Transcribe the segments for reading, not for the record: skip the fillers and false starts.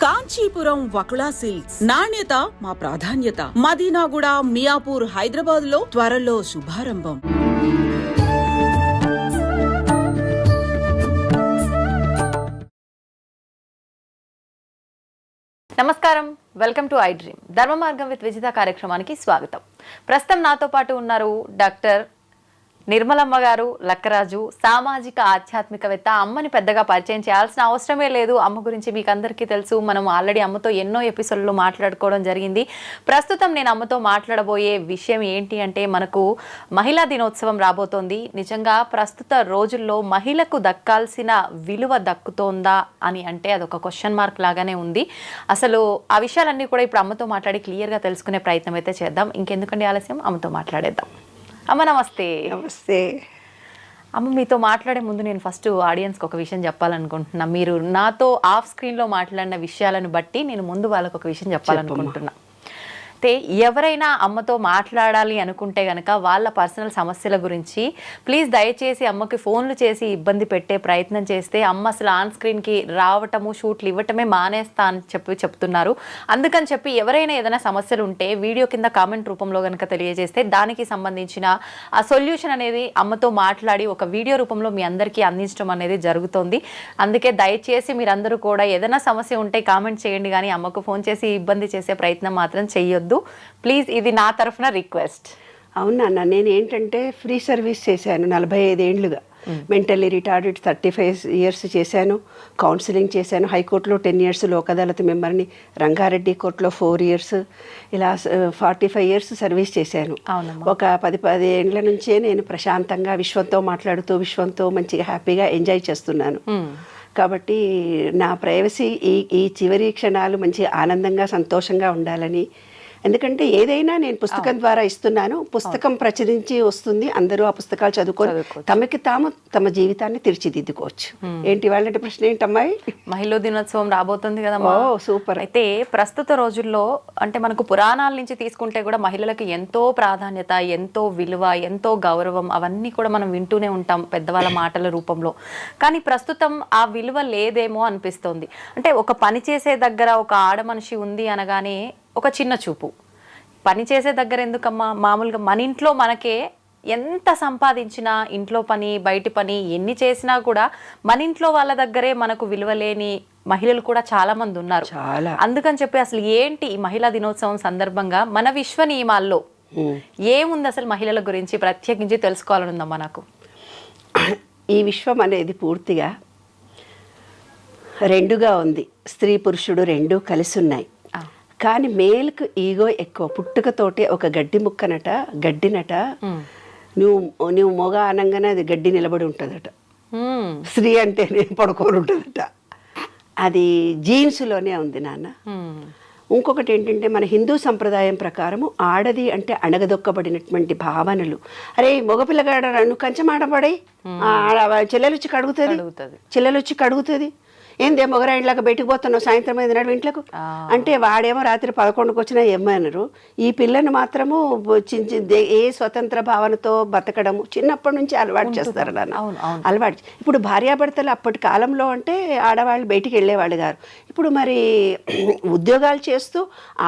Kanchipuram Vakula silks నాణ్యత మా ప్రాధాన్యత. మదీనాగూడ, మియాపూర్, హైదరాబాద్ లో త్వరలో శుభారంభం. నమస్కారం, వెల్కమ్ టు ఐ డ్రీమ్. ధర్మ మార్గం విత్ విజిత కార్యక్రమానికి స్వాగతం. ప్రస్తుతం నాతో పాటు ఉన్నారు డాక్టర్ నిర్మలమ్మ గారు లక్కరాజు, సామాజిక ఆధ్యాత్మికవేత్త. అమ్మని పెద్దగా పరిచయం చేయాల్సిన అవసరమే లేదు. అమ్మ గురించి మీకు అందరికీ తెలుసు. మనం ఆల్రెడీ అమ్మతో ఎన్నో ఎపిసోడ్లు మాట్లాడుకోవడం జరిగింది. ప్రస్తుతం నేను అమ్మతో మాట్లాడబోయే విషయం ఏంటి అంటే, మనకు మహిళా దినోత్సవం రాబోతోంది. నిజంగా ప్రస్తుత రోజుల్లో మహిళకు దక్కాల్సిన విలువ దక్కుతోందా అని అంటే అదొక క్వశ్చన్ మార్క్ లాగానే ఉంది. అసలు ఆ విషయాలన్నీ కూడా ఇప్పుడు అమ్మతో మాట్లాడి క్లియర్గా తెలుసుకునే ప్రయత్నం అయితే చేద్దాం. ఇంకెందుకండి ఆలస్యం, అమ్మతో మాట్లాడేద్దాం. అమ్మ నమస్తే. నమస్తే అమ్మ, మీతో మాట్లాడే ముందు నేను ఫస్ట్ ఆడియన్స్కి ఒక విషయం చెప్పాలనుకుంటున్నా. మీరు నాతో ఆఫ్ స్క్రీన్లో మాట్లాడిన విషయాలను బట్టి నేను ముందు వాళ్ళకు ఒక విషయం చెప్పాలనుకుంటున్నా. అయితే ఎవరైనా అమ్మతో మాట్లాడాలి అనుకుంటే కనుక వాళ్ళ పర్సనల్ సమస్యల గురించి ప్లీజ్ దయచేసి అమ్మకి ఫోన్లు చేసి ఇబ్బంది పెట్టే ప్రయత్నం చేస్తే అమ్మ అసలు ఆన్ స్క్రీన్కి రావటము, షూట్లు ఇవ్వటమే మానేస్తా అని చెప్తున్నారు. అందుకని చెప్పి ఎవరైనా ఏదైనా సమస్యలు ఉంటే వీడియో కింద కామెంట్ రూపంలో కనుక తెలియజేస్తే దానికి సంబంధించిన ఆ సొల్యూషన్ అనేది అమ్మతో మాట్లాడి ఒక వీడియో రూపంలో మీ అందరికీ అందించడం అనేది జరుగుతుంది. అందుకే దయచేసి మీరందరూ కూడా ఏదైనా సమస్య ఉంటే కామెంట్ చేయండి, కానీ అమ్మకు ఫోన్ చేసి ఇబ్బంది చేసే ప్రయత్నం మాత్రం చెయ్యొద్దు ప్లీజ్. ఇది నా తరఫున రిక్వెస్ట్. అవునా, నేను ఏంటంటే ఫ్రీ సర్వీస్ చేశాను 45 ఏళ్ళుగా. మెంటల్లీ రిటార్డెడ్ 35 ఇయర్స్ చేశాను. కౌన్సిలింగ్ చేశాను. హైకోర్టులో 10 ఇయర్స్, లోక్ అదాలత్ మెంబర్ని, రంగారెడ్డి కోర్టులో 4 ఇయర్స్, ఇలా 45 ఇయర్స్ సర్వీస్ చేశాను. ఒక 10 ఏళ్ళ నుంచే నేను ప్రశాంతంగా విశ్వంతో మాట్లాడుతూ విశ్వంతో మంచిగా హ్యాపీగా ఎంజాయ్ చేస్తున్నాను. కాబట్టి నా ప్రైవసీ ఈ చివరి క్షణాలు మంచి ఆనందంగా సంతోషంగా ఉండాలని, ఎందుకంటే ఏదైనా నేను పుస్తకం ద్వారా ఇస్తున్నాను. పుస్తకం ప్రచురించి వస్తుంది, అందరూ ఆ పుస్తకాలు చదువుకొని తమకి తాము తమ జీవితాన్ని తీర్చిదిద్దుకోవచ్చు. ఏంటి వాళ్ళంటే ప్రశ్న ఏంటమ్మాయి? మహిళా దినోత్సవం రాబోతుంది కదా. ఓ సూపర్. అయితే ప్రస్తుత రోజుల్లో అంటే మనకు పురాణాల నుంచి తీసుకుంటే కూడా మహిళలకు ఎంతో ప్రాధాన్యత, ఎంతో విలువ, ఎంతో గౌరవం అవన్నీ కూడా మనం వింటూనే ఉంటాం పెద్దవాళ్ళ మాటల రూపంలో. కానీ ప్రస్తుతం ఆ విలువ లేదేమో అనిపిస్తోంది. అంటే ఒక పని చేసే దగ్గర ఒక ఆడ మనిషి ఉంది అనగానే ఒక చిన్న చూపు. పని చేసే దగ్గర ఎందుకమ్మా, మామూలుగా మన ఇంట్లో మనకే ఎంత సంపాదించినా, ఇంట్లో పని బయటి పని ఎన్ని చేసినా కూడా మన ఇంట్లో వాళ్ళ దగ్గరే మనకు విలువలేని మహిళలు కూడా చాలా మంది ఉన్నారు. అందుకని చెప్పి అసలు ఏంటి ఈ మహిళా దినోత్సవం సందర్భంగా మన విశ్వ నియమాల్లో ఏముంది అసలు మహిళల గురించి ప్రత్యేకించి తెలుసుకోవాలని ఉందమ్మా నాకు. ఈ విశ్వం అనేది పూర్తిగా రెండుగా ఉంది. స్త్రీ పురుషుడు రెండూ కలిసి ఉన్నాయి. కానీ మేల్కు ఈగో ఎక్కువ. పుట్టుకతోటి ఒక గడ్డి ముక్కనట, గడ్డినట, నువ్వు మొగ అనగానే అది గడ్డి నిలబడి ఉంటుందట. స్త్రీ అంటే నేను పడుకొని ఉంటుందట. అది జీన్స్లోనే ఉంది నాన్న. ఇంకొకటి ఏంటంటే మన హిందూ సంప్రదాయం ప్రకారము ఆడది అంటే అణగదొక్కబడినటువంటి భావనలు. అరే మగపిల్లగాడ నువ్వు కంచమాడబడి చెల్లెలొచ్చి కడుగుతుంది, ఏందే మొగరాయిలాగా బయటకు పోతున్నావు సాయంత్రం 5 నాడు ఇంట్లోకి అంటే, వాడేమో రాత్రి 11కి వచ్చినా ఏమన్నారు. ఈ పిల్లని మాత్రము ఏ స్వతంత్ర భావనతో బతకడము చిన్నప్పటి నుంచి అలవాటు చేస్తారు నాన్న. అలవాటు. ఇప్పుడు భార్యాభర్తలు అప్పటి కాలంలో అంటే ఆడవాళ్ళు బయటికి వెళ్ళేవాళ్ళు గారు. ఇప్పుడు మరి ఉద్యోగాలు చేస్తూ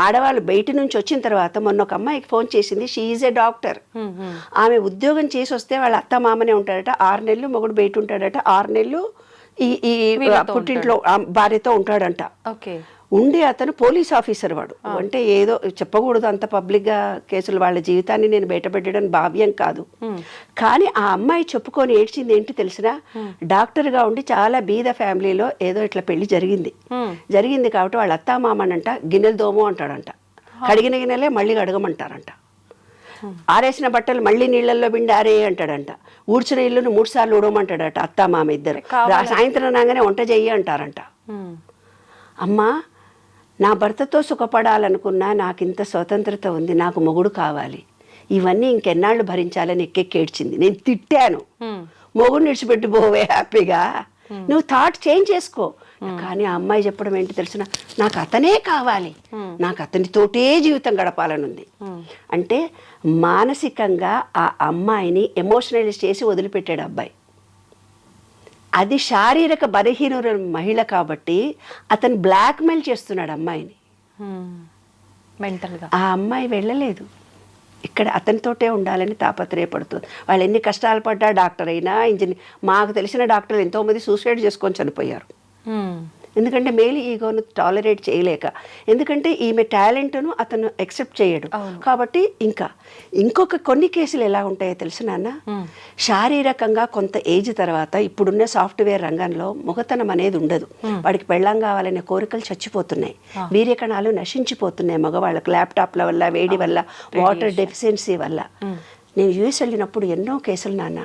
ఆడవాళ్ళు బయట నుంచి వచ్చిన తర్వాత మొన్న ఒక అమ్మాయికి ఫోన్ చేసింది. She is a doctor. ఆమె ఉద్యోగం చేసి వస్తే వాళ్ళ అత్త మామనే ఉంటాడట. 6 నెలలు మొగుడు బయట ఉంటాడట. 6 నెలలు ఈ పుట్టింట్లో భార్యతో ఉంటాడంట. ఉండి అతను పోలీస్ ఆఫీసర్. వాడు అంటే ఏదో చెప్పకూడదు అంత పబ్లిక్గా కేసులు, వాళ్ళ జీవితాన్ని నేను బయటపెట్టడం భావ్యం కాదు. కానీ ఆ అమ్మాయి చెప్పుకొని ఏడ్చింది ఏంటి తెలిసినా, డాక్టర్గా ఉండి చాలా బీద ఫ్యామిలీలో ఏదో ఇట్లా పెళ్లి జరిగింది కాబట్టి వాళ్ళ అత్తా మామనంట గిన్నెలు దోము అంటాడంట. కడిగిన గిన్నెలే మళ్ళీ కడగమంటారంట. ఆరేసిన బట్టలు మళ్ళీ నీళ్ళల్లో పిండి ఆరే అంటాడంట. ఊడ్చిన ఇల్లును 3 సార్లు ఊడమంటాడట అత్తా మామ ఇద్దరు. సాయంత్రం రాగానే వంట చెయ్యి అంటారంట. అమ్మా, నా భర్తతో సుఖపడాలనుకున్నా నాకు ఇంత స్వతంత్రత ఉంది, నాకు మొగుడు కావాలి, ఇవన్నీ ఇంకెన్నాళ్ళు భరించాలని ఎక్కెక్కేడ్చింది. నేను తిట్టాను, మొగుడు నిడిచిపెట్టి పోవే హ్యాపీగా, నువ్వు థాట్ చేంజ్ చేసుకో. కానీ ఆ అమ్మాయి చెప్పడం ఏంటి తెలిసిన, నాకు అతనే కావాలి, నాకు అతనితోటే జీవితం గడపాలని ఉంది. అంటే మానసికంగా ఆ అమ్మాయిని ఎమోషనలైజ్ చేసి వదిలిపెట్టాడు అబ్బాయి. అది శారీరక బలహీన మహిళ కాబట్టి అతను బ్లాక్మెయిల్ చేస్తున్నాడు అమ్మాయిని. మెంటల్గా ఆ అమ్మాయి వెళ్ళలేదు, ఇక్కడ అతనితోటే ఉండాలని తాపత్రయపడుతుంది. వాళ్ళు ఎన్ని కష్టాలు పడ్డా, డాక్టర్ అయినా ఇంజనీర్, మాకు తెలిసిన డాక్టర్లు ఎంతోమంది సూసైడ్ చేసుకొని చనిపోయారు. ఎందుకంటే మేల్ ఈగోను టాలరేట్ చేయలేక, ఎందుకంటే ఈమె టాలెంట్ను అతను యాక్సెప్ట్ చేయడు కాబట్టి. ఇంకొక కొన్ని కేసులు ఎలా ఉంటాయో తెలుసు నాన్న, శారీరకంగా కొంత ఏజ్ తర్వాత ఇప్పుడున్న సాఫ్ట్వేర్ రంగంలో మొగతనం అనేది ఉండదు. వాడికి పెళ్ళాం కావాలనే కోరికలు చచ్చిపోతున్నాయి, వీర్యకణాలు నశించిపోతున్నాయి మగవాళ్ళకు, ల్యాప్టాప్ల వల్ల, వేడి వల్ల, వాటర్ డెఫిషియన్సీ వల్ల. నేను యూఎస్ వెళ్ళినప్పుడు ఎన్నో కేసులు నాన్న,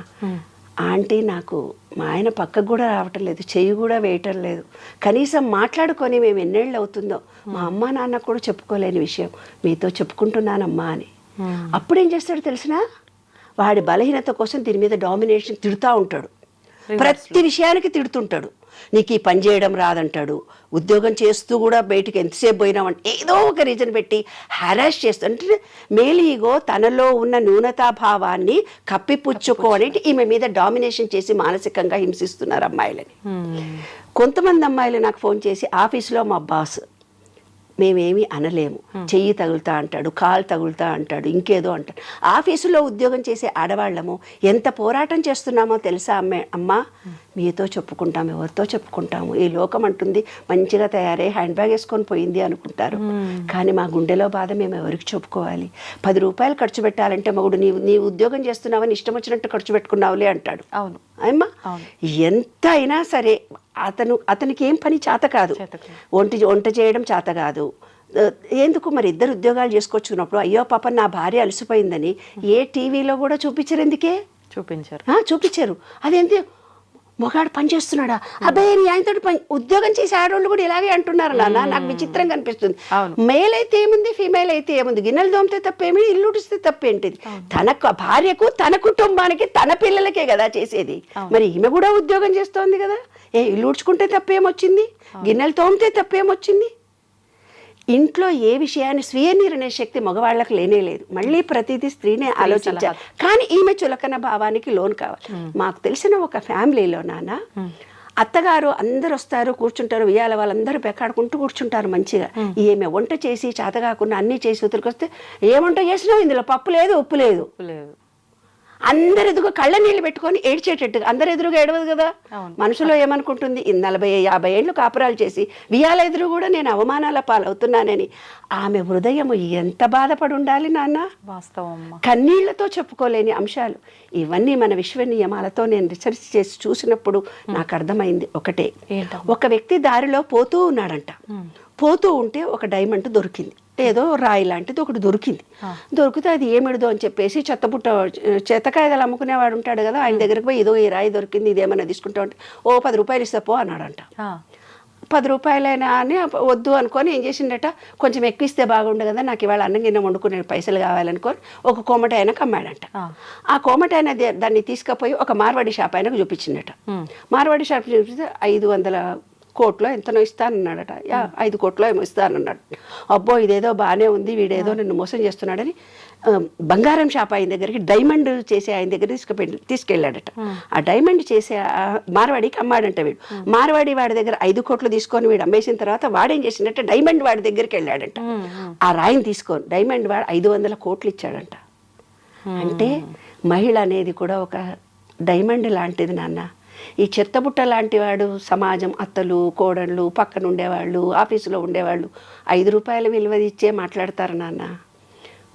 ఆంటీ నాకు మా ఆయన పక్కకు కూడా రావటం లేదు, చెయ్యి కూడా వేయటం లేదు, కనీసం మాట్లాడుకొని మేము ఎన్నేళ్ళు అవుతుందో మా అమ్మ నాన్న కూడా చెప్పుకోలేని విషయం మీతో చెప్పుకుంటున్నానమ్మా అని. అప్పుడేం చేస్తాడు తెలిసినా, వాడి బలహీనత కోసం దీని మీద డామినేషన్ తిడుతూ ఉంటాడు, ప్రతి విషయానికి తిడుతుంటాడు. నీకు ఈ పని చేయడం రాదంటాడు, ఉద్యోగం చేస్తూ కూడా బయటికి ఎంతసేపు పోయినామంటే ఏదో ఒక రీజన్ పెట్టి హెరాస్ చేస్తూ, అంటే మేల్ ఈగో తనలో ఉన్న న్యూనతాభావాన్ని కప్పిపుచ్చుకోవడం, ఈమె మీద డామినేషన్ చేసి మానసికంగా హింసిస్తున్నారు అమ్మాయిలని. కొంతమంది అమ్మాయిలు నాకు ఫోన్ చేసి, ఆఫీస్లో మా బాస్ మేమేమీ అనలేము, చెయ్యి తగులుతా అంటాడు, కాలు తగులుతా అంటాడు, ఇంకేదో అంటాడు. ఆఫీసులో ఉద్యోగం చేసే ఆడవాళ్ళము ఎంత పోరాటం చేస్తున్నామో తెలుసా అమ్మా, మీతో చెప్పుకుంటాము, ఎవరితో చెప్పుకుంటాము, ఈ లోకం అంటుంది మంచిగా తయారై హ్యాండ్ బ్యాగ్ వేసుకొని పోయింది అనుకుంటారు, కానీ మా గుండెలో బాధ మేము ఎవరికి చెప్పుకోవాలి. 10 రూపాయలు ఖర్చు పెట్టాలంటే మగుడు నీవు ఉద్యోగం చేస్తున్నావని ఇష్టం వచ్చినట్టు ఖర్చు పెట్టుకున్నావులే అంటాడు. అవును అమ్మా, ఎంత అయినా సరే అతనికి ఏం పని చేత కాదు, వంట చేయడం చేత కాదు. ఎందుకు మరి ఇద్దరు ఉద్యోగాలు చేసుకొచ్చుకున్నప్పుడు అయ్యో పాప నా భార్య అలసిపోయిందని ఏ టీవీలో కూడా చూపించరు, ఎందుకే చూపించారు. అదేంటి మొగాడు పని చేస్తున్నాడా, అబ్బాయి నీ ఆయనతో పని, ఉద్యోగం చేసే ఆడవాళ్ళు కూడా ఇలాగే అంటున్నారు నాన్న, నాకు విచిత్రంగా అనిపిస్తుంది. మేల్ అయితే ఏముంది, ఫీమేల్ అయితే ఏముంది, గిన్నెలు దోమితే తప్పేమి, ఇల్లు ఉడిస్తే తప్పేంటిది, తన భార్యకు, తన కుటుంబానికి, తన పిల్లలకే కదా చేసేది. మరి ఈమె కూడా ఉద్యోగం చేస్తోంది కదా, ఇల్లు ఉడ్చుకుంటే తప్పేమొచ్చింది, గిన్నెలు తోమితే తప్పేమొచ్చింది. ఇంట్లో ఏ విషయాన్ని స్వీయ నిర్ణయ శక్తి మగవాళ్ళకు లేనే లేదు, మళ్ళీ ప్రతిదీ స్త్రీనే ఆలోచించాలి. కానీ ఈమె చులకన భావానికి లోన్ కావాలి. మాకు తెలిసిన ఒక ఫ్యామిలీలో నాన్న, అత్తగారు అందరు వస్తారు, కూర్చుంటారు, ఉయ్యాల వాళ్ళందరూ పెక్కాడుకుంటూ కూర్చుంటారు మంచిగా. ఈమె వంట చేసి చేత కాకుండా అన్నీ చేసి ఉతిరికొస్తే, ఏ వంట చేసినావు, ఇందులో పప్పు లేదు, ఉప్పు లేదు. అందరు ఎదుగు కళ్ళ నీళ్ళు పెట్టుకొని ఏడ్చేటట్టుగా, అందరు ఎదురుగా ఏడవదు కదా, మనసులో ఏమనుకుంటుంది, 40-50 ఏళ్ళు కాపురాలు చేసి వియాల ఎదురు కూడా నేను అవమానాల పాలవుతున్నానని ఆమె హృదయం ఎంత బాధపడి ఉండాలి నాన్న. వాస్తవం, కన్నీళ్లతో చెప్పుకోలేని అంశాలు ఇవన్నీ. మన విశ్వ నియమాలతో నేను రీసెర్చ్ చేసి చూసినప్పుడు నాకు అర్థమైంది ఒకటే, ఒక వ్యక్తి దారిలో పోతూ ఉన్నాడంట, పోతూ ఉంటే ఒక డైమండ్ దొరికింది, ఏదో రాయి లాంటిది ఒకటి దొరికింది. దొరికితే అది ఏమిడదో అని చెప్పేసి చెత్తకాయలు అమ్ముకునేవాడు ఉంటాడు కదా, ఆయన దగ్గరికి పోయి, ఇదో ఈ రాయి దొరికింది, ఇదేమన్నా తీసుకుంటా ఉంటే, 10 రూపాయలు ఇస్తా పో అన్నాడంట. 10 రూపాయలైనా అని వద్దు అనుకొని ఏం చేసిండట, కొంచెం ఎక్కువ ఇస్తే బాగుండు కదా, నాకు ఇవాళ అన్నం గిన్నె వండుకునే పైసలు కావాలనుకొని ఒక కోమట ఆయనకు అమ్మాడంట. ఆ కోమట ఆయన దాన్ని తీసుకుపోయి ఒక మార్వాడి షాప్ ఆయనకు చూపించిండట. మార్వాడి షాప్ చూపిస్తే 500 కోట్లో ఎంతనో ఇస్తానన్నాడట, 5 కోట్లో ఏమో ఇస్తానన్నాడు. అబ్బో ఇదేదో బాగానే ఉంది, వీడేదో నన్ను మోసం చేస్తున్నాడని బంగారం షాప్ ఆయన దగ్గరికి, డైమండ్ చేసే ఆయన దగ్గర తీసుకెళ్ళాడట. ఆ డైమండ్ చేసే మార్వాడికి అమ్మాడంట వీడు. మార్వాడి వాడి దగ్గర 5 కోట్లు తీసుకొని వీడు అమ్మేసిన తర్వాత వాడేం చేసిండట, డైమండ్ వాడి దగ్గరికి వెళ్ళాడంట. ఆ రాయిని తీసుకొని డైమండ్ వాడు 500 కోట్లు ఇచ్చాడంట. అంటే మహిళ అనేది కూడా ఒక డైమండ్ లాంటిది నాన్న. ఈ చెత్తబుట్ట లాంటి వాడు సమాజం, అత్తలు, కోడళ్ళు, పక్కన ఉండేవాళ్ళు, ఆఫీసులో ఉండేవాళ్ళు 5 రూపాయల విలువ ఇచ్చే మాట్లాడతారు నాన్న.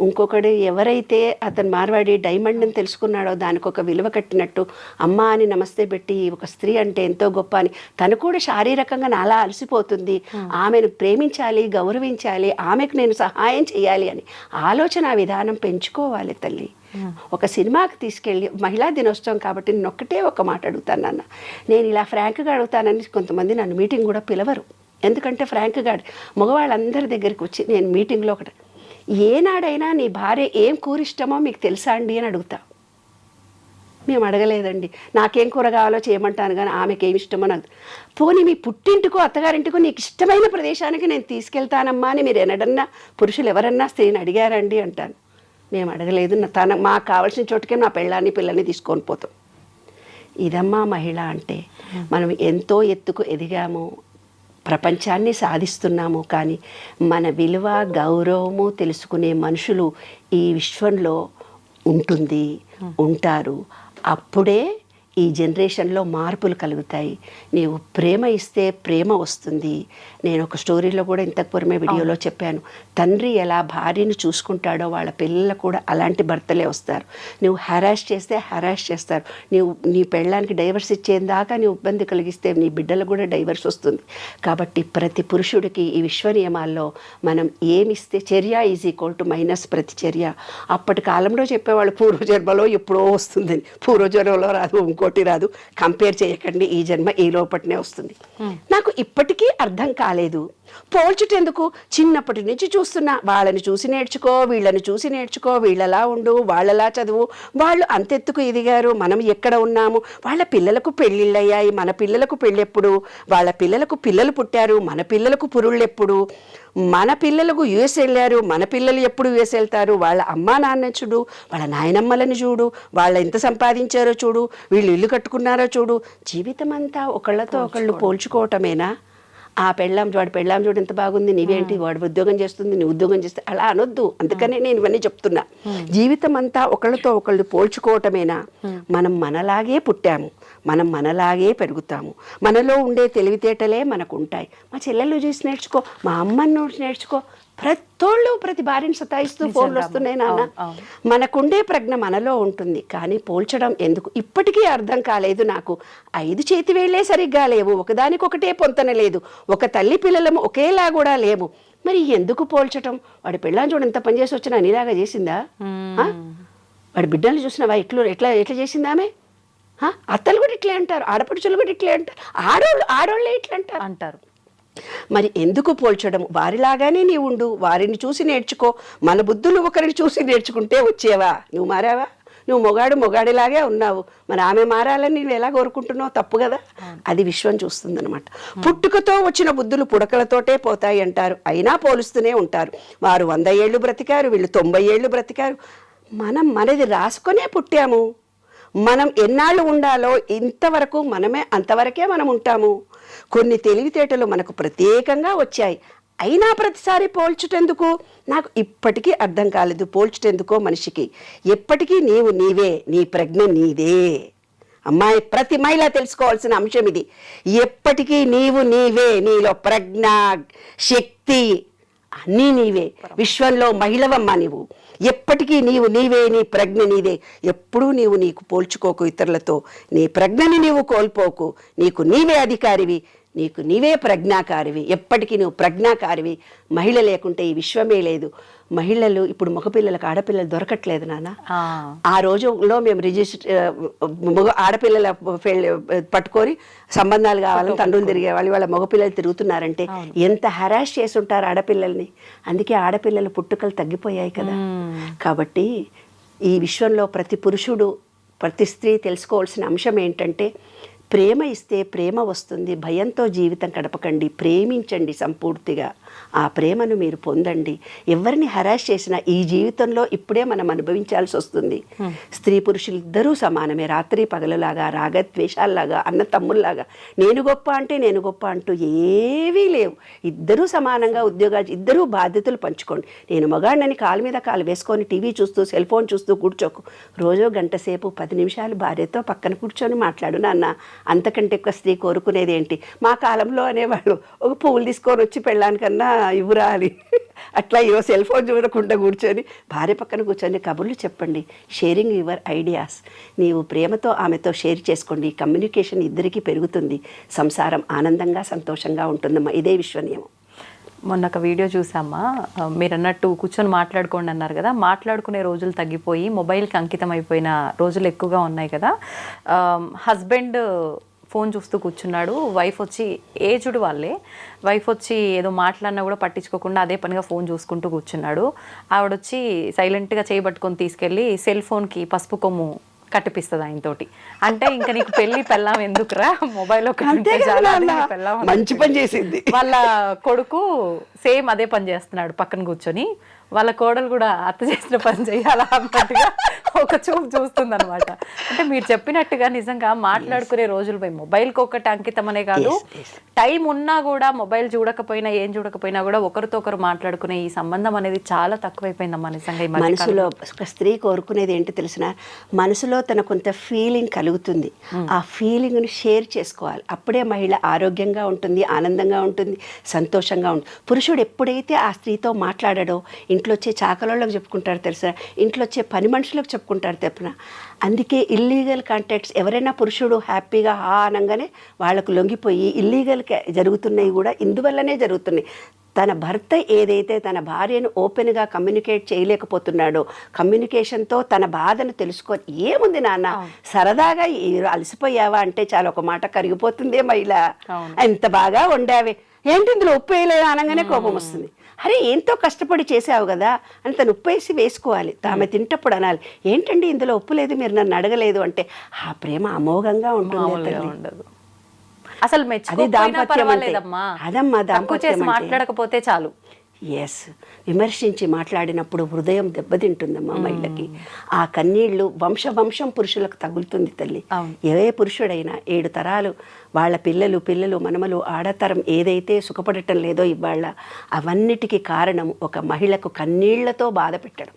ఇంకొకడు ఎవరైతే అతను మార్వాడి డైమండ్ని తెలుసుకున్నాడో దానికి ఒక విలువ కట్టినట్టు, అమ్మ అని నమస్తే పెట్టి ఒక స్త్రీ అంటే ఎంతో గొప్ప అని, తను కూడా శారీరకంగా నాలా అలసిపోతుంది, ఆమెను ప్రేమించాలి, గౌరవించాలి, ఆమెకు నేను సహాయం చేయాలి అని ఆలోచన విధానం పెంచుకోవాలి తల్లి. ఒక సినిమాకి తీసుకెళ్ళి, మహిళా దినోత్సవం కాబట్టి నేను ఒక్కటే ఒక మాట అడుగుతాను నాన్న, నేను ఇలా ఫ్రాంక్గా అడుగుతానని కొంతమంది నన్ను మీటింగ్ కూడా పిలవరు. ఎందుకంటే ఫ్రాంక్గా మగవాళ్ళందరి దగ్గరికి వచ్చి నేను మీటింగ్లో ఒకటి, ఏనాడైనా నీ భార్య ఏం కూర ఇష్టమో మీకు తెలుసా అండి అని అడుగుతా. మేము అడగలేదండి, నాకేం కూర కావాలో చేయమంటాను కానీ ఆమెకి ఏమి ఇష్టమో నాకు. పోనీ మీ పుట్టింటికో అత్తగారింటికో నీకు ఇష్టమైన ప్రదేశానికి నేను తీసుకెళ్తానమ్మా అని మీరు ఎన్నడన్నా పురుషులు ఎవరన్నా స్త్రీని అడిగారండి అంటాను. మేము అడగలేదు, మాకు కావాల్సిన చోటుకే నా పిల్లాన్ని తీసుకొని పోతాం. ఇదమ్మా మహిళ అంటే. మనం ఎంతో ఎత్తుకు ఎదిగాము, ప్రపంచాన్ని సాధిస్తున్నాము, కానీ మన విలువ గౌరవము తెలుసుకునే మనుషులు ఈ విశ్వంలో ఉంటారు. అప్పుడే ఈ జనరేషన్లో మార్పులు కలుగుతాయి. నీవు ప్రేమ ఇస్తే ప్రేమ వస్తుంది. నేను ఒక స్టోరీలో కూడా ఇంతకు పూర్వమే వీడియోలో చెప్పాను, తండ్రి ఎలా భార్యను చూసుకుంటాడో వాళ్ళ పిల్లలు కూడా అలాంటి భర్తలే వస్తారు. నువ్వు హెరాస్ చేస్తే హెరాస్ చేస్తారు. నీ పెళ్ళానికి డైవర్స్ ఇచ్చేదాకా నువ్వు ఇబ్బంది కలిగిస్తే నీ బిడ్డలకు కూడా డైవర్స్ వస్తుంది. కాబట్టి ప్రతి పురుషుడికి ఈ విశ్వ నియమాల్లో మనం ఏమిస్తే చర్య ఈజ్ ఈక్వల్ టు మైనస్ ప్రతిచర్య. అప్పటి కాలంలో చెప్పేవాళ్ళు పూర్వజన్మలో ఎప్పుడో వస్తుందని. పూర్వజన్మలో రాదు, ఇంకోటి రాదు, కంపేర్ చేయకండి, ఈ జన్మ ఈ లోపటినే వస్తుంది. నాకు ఇప్పటికీ అర్థం కాలేదు. పోల్చుటెందుకు? చిన్నప్పటి నుంచి చూస్తున్నా, వాళ్ళని చూసి నేర్చుకో, వీళ్ళని చూసి నేర్చుకో, వీళ్ళలా ఉండు, వాళ్ళలా చదువు, వాళ్ళు అంతెత్తుకు ఎదిగారు, మనం ఎక్కడ ఉన్నాము, వాళ్ళ పిల్లలకు పెళ్ళిళ్ళయ్యాయి, మన పిల్లలకు పెళ్ళెప్పుడు, వాళ్ళ పిల్లలకు పిల్లలు పుట్టారు, మన పిల్లలకు పురుళ్ళెప్పుడు, మన పిల్లలకు యుఎస్ వెళ్ళారు, మన పిల్లలు ఎప్పుడు యుఎస్ వెళ్తారు, వాళ్ళ అమ్మా నాన్న చూడు, వాళ్ళ నాయనమ్మలని చూడు, వాళ్ళు ఎంత సంపాదించారో చూడు, వీళ్ళు ఇల్లు కట్టుకున్నారో చూడు. జీవితం అంతా ఒకళ్ళతో ఒకళ్ళు పోల్చుకోవటమేనా? ఆ వాడి పెళ్ళాం చూడు ఎంత బాగుంది, నీవేంటి, వాడు ఉద్యోగం చేస్తుంది, నీ ఉద్యోగం చేస్తే, అలా అనొద్దు. అందుకనే నేను ఇవన్నీ చెప్తున్నా. జీవితం అంతా ఒకళ్ళతో ఒకళ్ళు పోల్చుకోవటమేనా? మనం మనలాగే పుట్టాము, మనం మనలాగే పెరుగుతాము, మనలో ఉండే తెలివితేటలే మనకు ఉంటాయి. మా చెల్లెళ్ళు చూసి నేర్చుకో, మా అమ్మని చూసి నేర్చుకో. ప్రతి భార్యను సతాయిస్తూ ఫోన్లు వస్తున్నాయి నాన్న. మనకుండే ప్రజ్ఞ మనలో ఉంటుంది, కానీ పోల్చడం ఎందుకు ఇప్పటికీ అర్థం కాలేదు నాకు. 5 చేతి వేళ్లే సరిగ్గా లేవు, ఒకదానికొకటే పొంతన లేదు, ఒక తల్లి పిల్లలము ఒకేలా కూడా లేము. మరి ఎందుకు పోల్చటం? వాడి పెళ్ళాన్ని చూడ ఎంత పనిచేసి వచ్చినా నీలాగా చేసిందా? వాడి బిడ్డలు చూసినావా ఎట్లా చేసిందా ఆమె? అత్తలు కూడా ఇట్లే అంటారు, ఆడపడుచులు కూడా ఇట్లే అంటారు, ఆడోళ్ళే ఇట్లా అంటారు. మరి ఎందుకు పోల్చడం? వారిలాగానే నీవు ఉండు, వారిని చూసి నేర్చుకో. మన బుద్ధులు ఒకరిని చూసి నేర్చుకుంటే వచ్చేవా? నువ్వు మారావా? నువ్వు మొగాడిలాగే ఉన్నావు, మరి ఆమె మారాలని నువ్వు ఎలా కోరుకుంటున్నావు? తప్పు కదా. అది విశ్వం చూస్తుందన్నమాట. పుట్టుకతో వచ్చిన బుద్ధులు పుడకలతోటే పోతాయి అంటారు, అయినా పోలుస్తూనే ఉంటారు. వారు 100 ఏళ్ళు బ్రతికారు, వీళ్ళు 90 ఏళ్ళు బ్రతికారు. మనం మనది రాసుకొనే పుట్టాము. మనం ఎన్నాళ్ళు ఉండాలో ఇంతవరకు మనమే, అంతవరకే మనం ఉంటాము. కొన్ని తెలివితేటలు మనకు ప్రత్యేకంగా వచ్చాయి, అయినా ప్రతిసారి పోల్చుటెందుకు? నాకు ఇప్పటికీ అర్థం కాలేదు. పోల్చుటెందుకో మనిషికి? ఎప్పటికీ నీవే, నీ ప్రజ్ఞ నీదే. అమ్మాయి, ప్రతి మహిళ తెలుసుకోవాల్సిన అంశం ఇది. ఎప్పటికీ నీవే, నీలో ప్రజ్ఞ, శక్తి అన్నీ నీవే. విశ్వంలో మహిళవమ్మ నీవు. ఎప్పటికీ నీవే, నీ ప్రజ్ఞ నీదే. ఎప్పుడూ నీకు పోల్చుకోకు ఇతరులతో. నీ ప్రజ్ఞని నీవు కోల్పోకు. నీకు నీవే అధికారివి, నీకు నీవే ప్రజ్ఞాకారివి. ఎప్పటికీ నువ్వు ప్రజ్ఞాకారివి. మహిళ లేకుంటే ఈ విశ్వమే లేదు. మహిళలు ఇప్పుడు మగపిల్లలకు ఆడపిల్లలు దొరకట్లేదు నాన్న. ఆ రోజుల్లో మేము ఆడపిల్లల పట్టుకొని సంబంధాలు కావాలని తండ్రులు తిరిగేవాళ్ళు. వాళ్ళ మగపిల్లలు తిరుగుతున్నారంటే ఎంత హెరాస్ చేసి ఉంటారు ఆడపిల్లల్ని. అందుకే ఆడపిల్లల పుట్టుకలు తగ్గిపోయాయి కదా. కాబట్టి ఈ విశ్వంలో ప్రతి పురుషుడు, ప్రతి స్త్రీ తెలుసుకోవాల్సిన అంశం ఏంటంటే, ప్రేమ ఇస్తే ప్రేమ వస్తుంది. భయంతో జీవితం గడపకండి, ప్రేమించండి సంపూర్తిగా. ఆ ప్రేమను మీరు పొందండి. ఎవరిని హెరాస్ చేసినా ఈ జీవితంలో ఇప్పుడే మనం అనుభవించాల్సి వస్తుంది. స్త్రీ పురుషులు ఇద్దరూ సమానమే, రాత్రి పగలలాగా, రాగద్వేషాల్లాగా, అన్న తమ్ముల్లాగా, నేను గొప్ప అంటూ ఏవీ లేవు. ఇద్దరూ సమానంగా ఉద్యోగాలు, ఇద్దరూ బాధ్యతలు పంచుకోండి. నేను మగాడినని కాలు మీద కాలు వేసుకొని టీవీ చూస్తూ, సెల్ ఫోన్ చూస్తూ కూర్చోకు. రోజు గంట సేపు 10 నిమిషాలు భార్యతో పక్కన కూర్చొని మాట్లాడు నాన్న. అంతకంటే ఎక్కువ స్త్రీ కోరుకునేది ఏంటి? మా కాలంలో అనేవాళ్ళు, ఒక పువ్వులు తీసుకొని వచ్చి పెళ్ళానికన్నా ఇవ్వరా అని. అట్లా సెల్ ఫోన్ చూడకుండా కూర్చొని భార్య పక్కన కూర్చొని కబుర్లు చెప్పండి. Sharing your ideas. నీవు ప్రేమతో ఆమెతో షేర్ చేసుకోండి. కమ్యూనికేషన్ ఇద్దరికీ పెరుగుతుంది. సంసారం ఆనందంగా, సంతోషంగా ఉంటుందమ్మా. ఇదే విశ్వనియమం. మొన్న ఒక వీడియో చూసామ్మా, మీరు అన్నట్టు కూర్చొని మాట్లాడుకోండి అన్నారు కదా. మాట్లాడుకునే రోజులు తగ్గిపోయి మొబైల్కి అంకితం అయిపోయిన రోజులు ఎక్కువగా ఉన్నాయి కదా. హస్బెండ్ ఫోన్ చూస్తూ కూర్చున్నాడు, వైఫ్ వచ్చి, ఏజ్డ్ వాళ్ళే, వైఫ్ వచ్చి ఏదో మాట్లాడినా కూడా పట్టించుకోకుండా అదే పనిగా ఫోన్ చూసుకుంటూ కూర్చున్నాడు. ఆవిడొచ్చి సైలెంట్గా చేయబట్టుకొని తీసుకెళ్ళి సెల్ ఫోన్కి పసుపు కొమ్ము కట్టిపిస్తుంది ఆయనతోటి. అంటే ఇంకా నీకు పెళ్ళాం ఎందుకురా, మొబైల్ మంచి పని చేసింది. వాళ్ళ కొడుకు సేమ్ అదే పని చేస్తున్నాడు పక్కన కూర్చొని. వాళ్ళ కోడలు కూడా అత్త చేసిన పని చేయాలా అన్నట్టుగా ఒక చూపు చూస్తుంది అనమాట. అంటే మీరు చెప్పినట్టుగా నిజంగా మాట్లాడుకునే రోజులు పోయి మొబైల్కి ఒకటి అంకితం అనే కాదు, టైం ఉన్నా కూడా మొబైల్ చూడకపోయినా ఏం చూడకపోయినా కూడా ఒకరితో ఒకరు మాట్లాడుకునే ఈ సంబంధం అనేది చాలా తక్కువైపోయిందమ్మా నిజంగా. ఈ మనసులో ఒక స్త్రీ కోరుకునేది ఏంటో తెలిసిన, మనసులో తన కొంత ఫీలింగ్ కలుగుతుంది, ఆ ఫీలింగ్ను షేర్ చేసుకోవాలి. అప్పుడే మహిళ ఆరోగ్యంగా ఉంటుంది, ఆనందంగా ఉంటుంది, సంతోషంగా ఉంటుంది. పురుషుడు ఎప్పుడైతే ఆ స్త్రీతో మాట్లాడాడో ఇంట్లో వచ్చే చాకలోళ్ళకి చెప్పుకుంటారు తెలుసా, ఇంట్లో వచ్చే పని మనుషులకు చెప్పుకుంటారు తెప్పున. అందుకే ఇల్లీగల్ కాంటాక్ట్స్ ఎవరైనా పురుషుడు హ్యాపీగా అనగానే వాళ్ళకు లొంగిపోయి ఇల్లీగల్ జరుగుతున్నాయి కూడా ఇందువల్లనే జరుగుతున్నాయి. తన భర్త ఏదైతే తన భార్యను ఓపెన్గా కమ్యూనికేట్ చేయలేకపోతున్నాడో, కమ్యూనికేషన్తో తన బాధను తెలుసుకొని, ఏముంది నాన్న సరదాగా అలసిపోయావా అంటే చాలా ఒక మాట కరిగిపోతుందే మహిళ, ఎంత బాగా వండావే, ఏంటి ఇందులో ఉప్పు వేయలేదు అనగానే కోపం వస్తుంది. అరే ఎంతో కష్టపడి చేసావు కదా అని తను ఉప్పు వేసి వేసుకోవాలి. ఆమె తింటప్పుడు అనాలి, ఏంటండి ఇందులో ఉప్పు లేదు, మీరు నన్ను అడగలేదు అంటే ఆ ప్రేమ అమోఘంగా ఉంటుంది. ఉండదు అసలు. అది దాంపత్యం అంటే అదమ్మా దాంపత్యం. మాట్లాడకపోతే చాలు. ఎస్, విమర్శించి మాట్లాడినప్పుడు హృదయం దెబ్బతింటుందమ్మా మహిళకి. ఆ కన్నీళ్లు వంశం పురుషులకు తగులుతుంది తల్లి. ఏ పురుషుడైనా 7 తరాలు వాళ్ళ పిల్లలు మనమలు ఆడతరం ఏదైతే సుఖపడటం లేదో ఇవాళ, అవన్నిటికీ కారణం ఒక మహిళకు కన్నీళ్లతో బాధ పెట్టడం,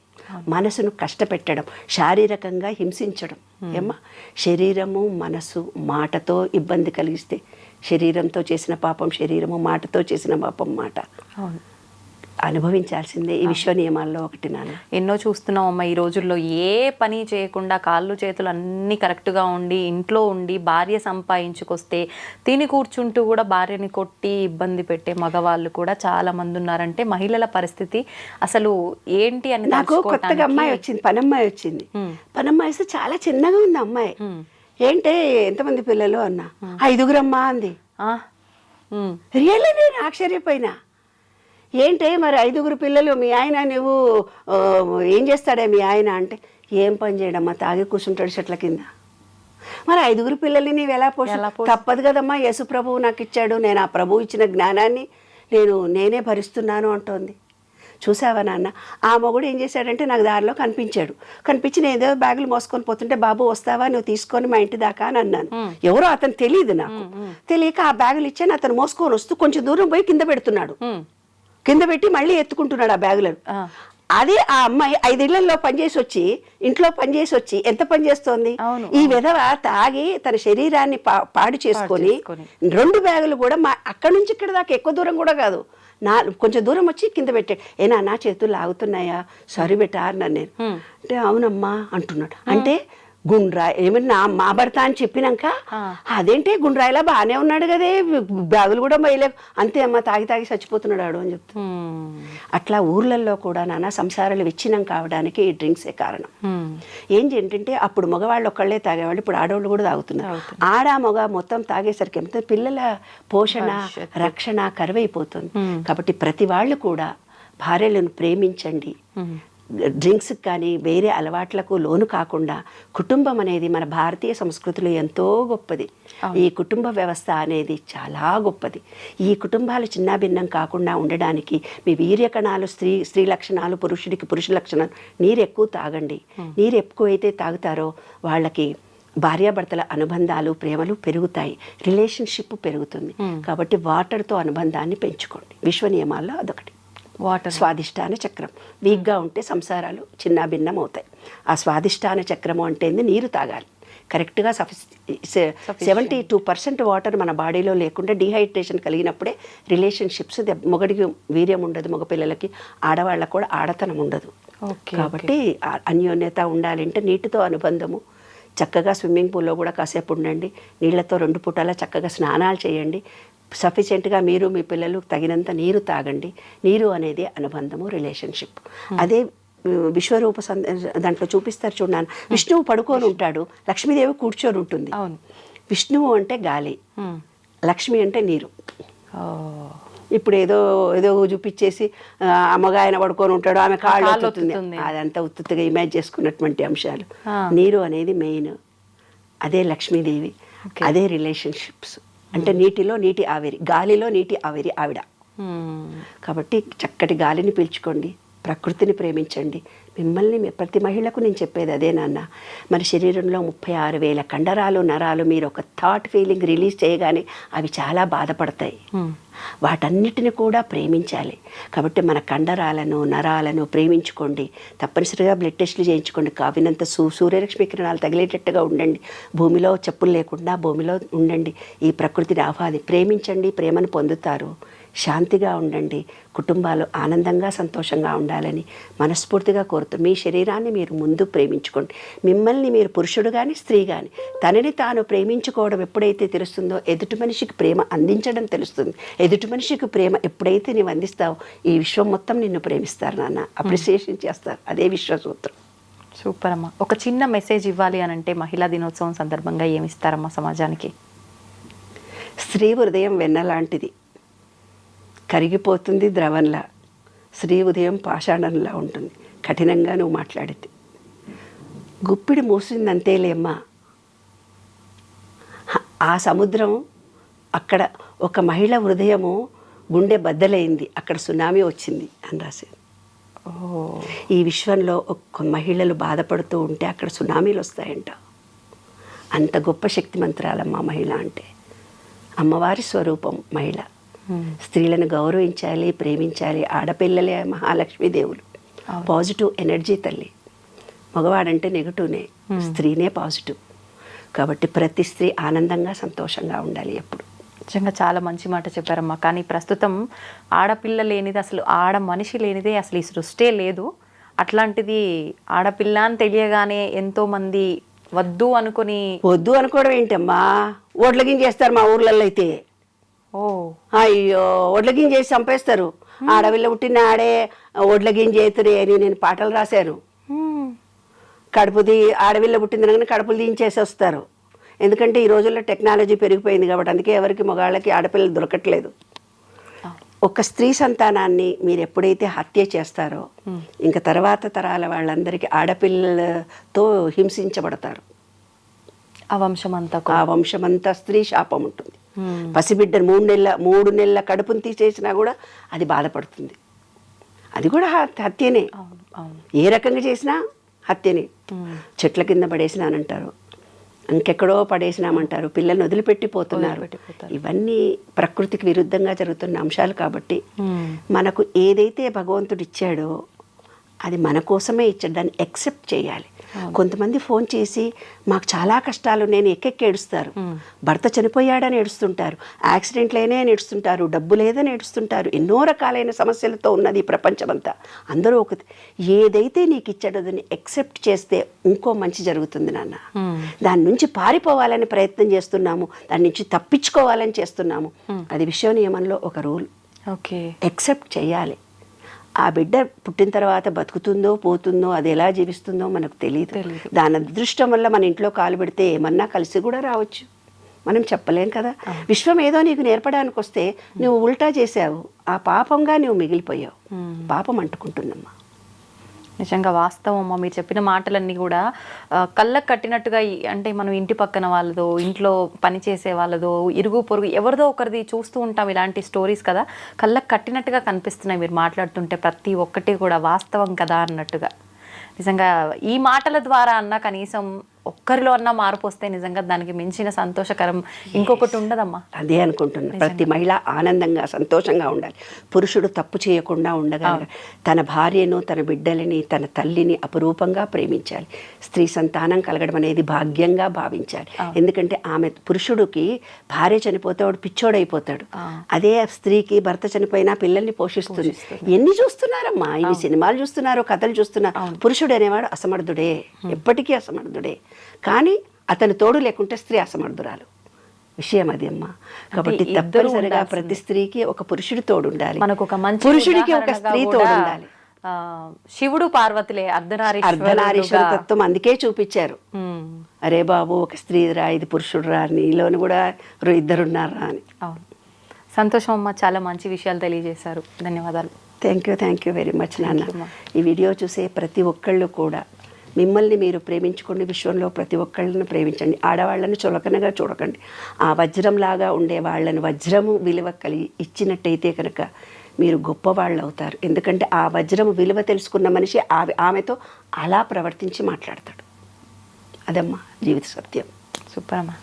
మనసును కష్టపెట్టడం, శారీరకంగా హింసించడం. ఏమ్మా, శరీరము మనసు మాటతో ఇబ్బంది కలిగిస్తే శరీరంతో చేసిన పాపం శరీరము, మాటతో చేసిన పాపం మాట. అనుభవించాల్సిందే. ఈ విశ్వ నియమాల్లో ఒకటి నాన్న. ఎన్నో చూస్తున్నాం అమ్మ ఈ రోజుల్లో. ఏ పని చేయకుండా కాళ్ళు చేతులు అన్నీ కరెక్ట్గా ఉండి ఇంట్లో ఉండి భార్య సంపాదించుకొస్తే తిని కూర్చుంటూ కూడా భార్యని కొట్టి ఇబ్బంది పెట్టే మగవాళ్ళు కూడా చాలా మంది ఉన్నారంటే మహిళల పరిస్థితి అసలు ఏంటి అని. నాకు కొత్తగా అమ్మాయి వచ్చింది, పనమ్మాయి వచ్చింది. పనమ్మాయి వస్తే చాలా చిన్నగా ఉంది అమ్మాయి. ఏంటే ఎంతమంది పిల్లలు అన్నా, 5 అమ్మా అంది. రియల్లీ నేను ఆశ్చర్యపోయినా. ఏంటే మరి 5 పిల్లలు, మీ ఆయన నువ్వు ఏం చేస్తాడే మీ ఆయన అంటే, ఏం పని చేయడమ్మా, తాగి కూర్చుంటాడు చెట్ల కింద. మరి 5 పిల్లల్ని నీవు ఎలా తప్పదు కదమ్మా, యేసు ప్రభువు నాకు ఇచ్చాడు, నేను ఆ ప్రభువు ఇచ్చిన జ్ఞానాన్ని నేనే భరిస్తున్నాను అంటోంది. చూసావా నాన్న, ఆ మొగుడు ఏం చేశాడంటే నాకు దారిలో కనిపించి నేను ఏదో బ్యాగులు మోసుకొని పోతుంటే, బాబు వస్తావా నువ్వు తీసుకొని మా ఇంటి దాకా అని అన్నాను. ఎవరో అతను తెలియదు నాకు, తెలియక ఆ బ్యాగులు ఇచ్చాను. అతను మోసుకొని వస్తూ కొంచెం దూరం పోయి కింద పెడుతున్నాడు, కింద పెట్టి మళ్ళీ ఎత్తుకుంటున్నాడు ఆ బ్యాగులను. అదే ఆ అమ్మాయి 5 ఇళ్లలో ఇంట్లో పనిచేసి వచ్చి ఎంత పని చేస్తోంది. ఈ విధవ తాగి తన శరీరాన్ని పాడు చేసుకొని 2 బ్యాగులు కూడా అక్కడి నుంచి ఇక్కడ దాకా ఎక్కువ దూరం కూడా కాదు, కొంచెం దూరం వచ్చి కింద పెట్టాడు. నా చేతులు లాగుతున్నాయా, సారీ బెటా అన్నాను నేను. అంటే అవునమ్మా అంటున్నాడు. అంటే గుండ్రాయి ఏమన్నా మా భర్త అని చెప్పినాక, అదేంటే గుండ్రాయిలా బాగానే ఉన్నాడు కదే, బ్యాగులు కూడా మైలే, అంతే అమ్మ తాగి చచ్చిపోతున్నాడు అని చెప్తా. అట్లా ఊర్లలో కూడా నాన్న సంసారాలు విచ్ఛిన్నం కావడానికి ఈ డ్రింక్సే కారణం. ఏంటంటే అప్పుడు మగవాళ్ళు ఒక్కళ్ళే తాగేవాళ్ళు, ఇప్పుడు ఆడవాళ్ళు కూడా తాగుతున్నారు. మగ మొత్తం తాగేసరికి ఏమిటో పిల్లల పోషణ రక్షణ కరువైపోతుంది. కాబట్టి ప్రతి వాళ్ళు కూడా భార్యలను ప్రేమించండి. డ్రింక్స్కి కానీ వేరే అలవాట్లకు లోను కాకుండా కుటుంబం అనేది మన భారతీయ సంస్కృతిలో ఎంతో గొప్పది. ఈ కుటుంబ వ్యవస్థ అనేది చాలా గొప్పది. ఈ కుటుంబాలు చిన్నాభిన్నం కాకుండా ఉండడానికి మీ వీర్య కణాలు స్త్రీ లక్షణాలు, పురుషుడికి పురుష లక్షణాలు. నీరు ఎక్కువ తాగండి. నీరు ఎక్కువైతే తాగుతారో వాళ్ళకి భార్యాభర్తల అనుబంధాలు ప్రేమలు పెరుగుతాయి, రిలేషన్షిప్ పెరుగుతుంది. కాబట్టి వాటర్తో అనుబంధాన్ని పెంచుకోండి. విశ్వ నియమాల్లో అదొకటి. స్వాదిష్టాన చక్రం వీక్గా ఉంటే సంసారాలు చిన్నాభిన్నం అవుతాయి. ఆ స్వాదిష్టాన చక్రము అంటే నీరు తాగాలి కరెక్ట్గా. 72% వాటర్ మన బాడీలో లేకుండా డీహైడ్రేషన్ కలిగినప్పుడే రిలేషన్షిప్స్, మొగడికి వీర్యం ఉండదు, మగపిల్లలకి, ఆడవాళ్ళకు కూడా ఆడతనం ఉండదు. కాబట్టి అన్యోన్యత ఉండాలంటే నీటితో అనుబంధము. చక్కగా స్విమ్మింగ్ పూల్లో కూడా కాసేపు ఉండండి, నీళ్లతో 2 పూటలా చక్కగా స్నానాలు చేయండి. సఫిషియెంట్గా మీరు మీ పిల్లలు తగినంత నీరు తాగండి. నీరు అనేది అనుబంధము, రిలేషన్షిప్. అదే విశ్వరూప దాంట్లో చూపిస్తారు చూడన్నాను. విష్ణువు పడుకొని ఉంటాడు, లక్ష్మీదేవి కూర్చొని ఉంటుంది. విష్ణువు అంటే గాలి, లక్ష్మి అంటే నీరు. ఇప్పుడు ఏదో చూపించేసి అమ్మగా ఆయన పడుకొని ఉంటాడు, ఆమె కాళ్ళు వస్తుంది, అదంతా ఉత్తుగా ఇమాజ్ చేసుకున్నటువంటి అంశాలు. నీరు అనేది మెయిన్, అదే లక్ష్మీదేవి, అదే రిలేషన్షిప్స్. అంటే నీటిలో నీటి ఆవిరి, గాలిలో నీటి ఆవిరి ఆవిడ. కాబట్టి చక్కటి గాలిని పీల్చుకోండి, ప్రకృతిని ప్రేమించండి. మిమ్మల్ని ప్రతి మహిళకు నేను చెప్పేది అదే నాన్న. మన శరీరంలో 36,000 కండరాలు నరాలు, మీరు ఒక థాట్ ఫీలింగ్ రిలీజ్ చేయగానే అవి చాలా బాధపడతాయి. వాటన్నిటిని కూడా ప్రేమించాలి. కాబట్టి మన కండరాలను నరాలను ప్రేమించుకోండి. తప్పనిసరిగా బ్లడ్ టెస్టులు చేయించుకోండి. కావినంత సూర్యరశ్మి కిరణాలు తగిలేటట్టుగా ఉండండి. భూమిలో చెప్పులు లేకుండా భూమిలో ఉండండి. ఈ ప్రకృతిని ప్రేమించండి. ప్రేమను పొందుతారు. శాంతిగా ఉండండి. కుటుంబాలు ఆనందంగా సంతోషంగా ఉండాలని మనస్ఫూర్తిగా కోరుతూ మీ శరీరాన్ని మీరు ముందు ప్రేమించుకోండి. మిమ్మల్ని మీరు పురుషుడు కానీ స్త్రీ కానీ తనని తాను ప్రేమించుకోవడం ఎప్పుడైతే తెలుస్తుందో ఎదుటి మనిషికి ప్రేమ అందించడం తెలుస్తుంది. ఎదుటి మనిషికి ప్రేమ ఎప్పుడైతే నీవు అందిస్తావో ఈ విశ్వం మొత్తం నిన్ను ప్రేమిస్తారు నాన్న. అప్రిసియేషన్ చేస్తారు. అదే విశ్వసూత్రం. సూపర్ అమ్మా. ఒక చిన్న మెసేజ్ ఇవ్వాలి అని అంటే మహిళా దినోత్సవం సందర్భంగా ఏమి ఇస్తారమ్మా సమాజానికి? స్త్రీ హృదయం వెన్నలాంటిది, కరిగిపోతుంది ద్రవంలా. స్త్రీ ఉదయం పాషాణంలా ఉంటుంది. కఠినంగా నువ్వు మాట్లాడితే గుప్పిడి మూసిందంతేలేమ్మా. ఆ సముద్రం అక్కడ ఒక మహిళ హృదయము గుండె బద్దలైంది, అక్కడ సునామీ వచ్చింది అని రాశారు. ఈ విశ్వంలో ఒక్క మహిళలు బాధపడుతూ ఉంటే అక్కడ సునామీలు వస్తాయంట. అంత గొప్ప శక్తిమంతురాలమ్మా మహిళ అంటే. అమ్మవారి స్వరూపం మహిళ. స్త్రీలను గౌరవించాలి, ప్రేమించాలి. ఆడపిల్లలే మహాలక్ష్మీ దేవులు. పాజిటివ్ ఎనర్జీ తల్లి. మగవాడంటే నెగటివ్నే, స్త్రీనే పాజిటివ్. కాబట్టి ప్రతి స్త్రీ ఆనందంగా సంతోషంగా ఉండాలి ఎప్పుడు. నిజంగా చాలా మంచి మాట చెప్పారమ్మా. కానీ ప్రస్తుతం ఆడపిల్ల లేనిది, అసలు ఆడ మనిషి లేనిదే అసలు ఈ సృష్టే లేదు. అట్లాంటిది ఆడపిల్ల అని తెలియగానే ఎంతోమంది వద్దు అనుకోవడం ఏంటమ్మా? ఓట్లగిం చేస్తారు మా ఊర్లలో అయితే. అయ్యో, ఒడ్లగిం చేసి చంపేస్తారు. ఆడవిల్ల పుట్టిన ఆడే ఒడ్లగిం చేతురే అని నేను పాటలు రాశాను. ఆడవిల్ల పుట్టిందని కడుపులు దించేసి వస్తారు. ఎందుకంటే ఈ రోజుల్లో టెక్నాలజీ పెరిగిపోయింది కాబట్టి. అందుకే ఎవరికి మగాళ్ళకి ఆడపిల్లలు దొరకట్లేదు. ఒక స్త్రీ సంతానాన్ని మీరు ఎప్పుడైతే హత్య చేస్తారో ఇంకా తర్వాత తరాల వాళ్ళందరికీ ఆడపిల్లలతో హింసించబడతారు. ఆ వంశమంతా స్త్రీ శాపం ఉంటుంది. పసిబిడ్డను 3 నెలల కడుపును తీసేసినా కూడా అది బాధపడుతుంది. అది కూడా హత్యనే. ఏ రకంగా చేసినా హత్యనే. చెట్ల కింద పడేసినానంటారు, ఇంకెక్కడో పడేసినామంటారు, పిల్లల్ని వదిలిపెట్టిపోతున్నారు. ఇవన్నీ ప్రకృతికి విరుద్ధంగా జరుగుతున్న అంశాలు. కాబట్టి మనకు ఏదైతే భగవంతుడు ఇచ్చాడో అది మన కోసమే ఇచ్చాడు. దాన్ని యాక్సెప్ట్ చేయాలి. కొంతమంది ఫోన్ చేసి మాకు చాలా కష్టాలు, నేను ఎక్కెక్కి ఏడుస్తారు. భర్త చనిపోయాడని ఏడుస్తుంటారు, యాక్సిడెంట్లైనా అని ఏడుస్తుంటారు, డబ్బు లేదని ఏడుస్తుంటారు. ఎన్నో రకాలైన సమస్యలతో ఉన్నది ఈ ప్రపంచమంతా. అందరూ ఏదైతే నీకు ఇచ్చాడో దాన్ని యాక్సెప్ట్ చేస్తే ఇంకో మంచి జరుగుతుంది నాన్న. దాని నుంచి పారిపోవాలని ప్రయత్నం చేస్తున్నాము, దాని నుంచి తప్పించుకోవాలని చేస్తున్నాము. అది విశ్వ నియమంలో ఒక రూల్. యాక్సెప్ట్ చేయాలి. ఆ బిడ్డ పుట్టిన తర్వాత బతుకుతుందో పోతుందో, అది ఎలా జీవిస్తుందో మనకు తెలియదు. దాని అదృష్టం వల్ల మన ఇంట్లో కాలు పెడితే ఏమన్నా కలిసి కూడా రావచ్చు, మనం చెప్పలేం కదా. విశ్వం ఏదో నీకు నేర్పడానికి వస్తే నువ్వు ఉల్టా చేసావు, ఆ పాపంగా నువ్వు మిగిలిపోయావు. పాపం అంటుకుంటుందమ్మా. నిజంగా వాస్తవం అమ్మ. మీరు చెప్పిన మాటలన్నీ కూడా కళ్ళకు కట్టినట్టుగా. అంటే మనం ఇంటి పక్కన వాళ్ళదో, ఇంట్లో పని చేసే వాళ్ళదో, ఇరుగు పొరుగు ఎవరిదో ఒకరిది చూస్తూ ఉంటాం ఇలాంటి స్టోరీస్ కదా. కళ్ళకు కట్టినట్టుగా కనిపిస్తున్నాయి మీరు మాట్లాడుతుంటే. ప్రతి ఒక్కటి కూడా వాస్తవం కదా అన్నట్టుగా. నిజంగా ఈ మాటల ద్వారా అన్న కనీసం ఒక్కరిలో అన్నా మార్పు వస్తే నిజంగా దానికి మించిన సంతోషకరం ఇంకొకటి ఉండదమ్మా. అదే అనుకుంటున్నాను. ప్రతి మహిళ ఆనందంగా సంతోషంగా ఉండాలి. పురుషుడు తప్పు చేయకుండా ఉండగలగాలి. తన భార్యను, తన బిడ్డలని, తన తల్లిని అపురూపంగా ప్రేమించాలి. స్త్రీ సంతానం కలగడం అనేది భాగ్యంగా భావించాలి. ఎందుకంటే పురుషుడికి భార్య చనిపోతే వాడు పిచ్చోడైపోతాడు. అదే స్త్రీకి భర్త చనిపోయినా పిల్లల్ని పోషిస్తుంది. ఎన్ని చూస్తున్నారమ్మా, ఇన్ని సినిమాలు చూస్తున్నారు, కథలు చూస్తున్నారు. పురుషుడు అనేవాడు అసమర్థుడే, ఎప్పటికీ అసమర్థుడే. కానీ అతను తోడు లేకుంటే స్త్రీ అసమర్థురాలు. విషయం అది అమ్మా. కాబట్టి తప్పనిసరిగా ప్రతి స్త్రీకి ఒక పురుషుడు తోడు ఉండాలి, పురుషుడికి ఒక స్త్రీ తోడు ఉండాలి. శివుడు పార్వతులే అర్ధనారీశ్వర తత్వం అందుకే చూపించారు. అరే బాబు, ఒక స్త్రీ రా, ఇది పురుషుడు రా, నీలోని కూడా ఇద్దరున్నారా అని. అవును, సంతోషం అమ్మ. చాలా మంచి విషయాలు తెలియజేశారు. ధన్యవాదాలు. థ్యాంక్ యూ వెరీ మచ్ నాన్న. ఈ వీడియో చూసే ప్రతి ఒక్కళ్ళు కూడా మిమ్మల్ని మీరు ప్రేమించుకోండి, విశ్వంలో ప్రతి ఒక్కళ్ళని ప్రేమించండి, ఆడవాళ్ళని చులకనగా చూడకండి. ఆ వజ్రంలాగా ఉండే వాళ్ళని వజ్రము విలువ కలిగి ఇచ్చినట్టయితే కనుక మీరు గొప్పవాళ్ళు అవుతారు. ఎందుకంటే ఆ వజ్రము విలువ తెలుసుకున్న మనిషి ఆమెతో అలా ప్రవర్తించి మాట్లాడతాడు. అదమ్మా జీవిత సత్యం. సూపర్ అమ్మా.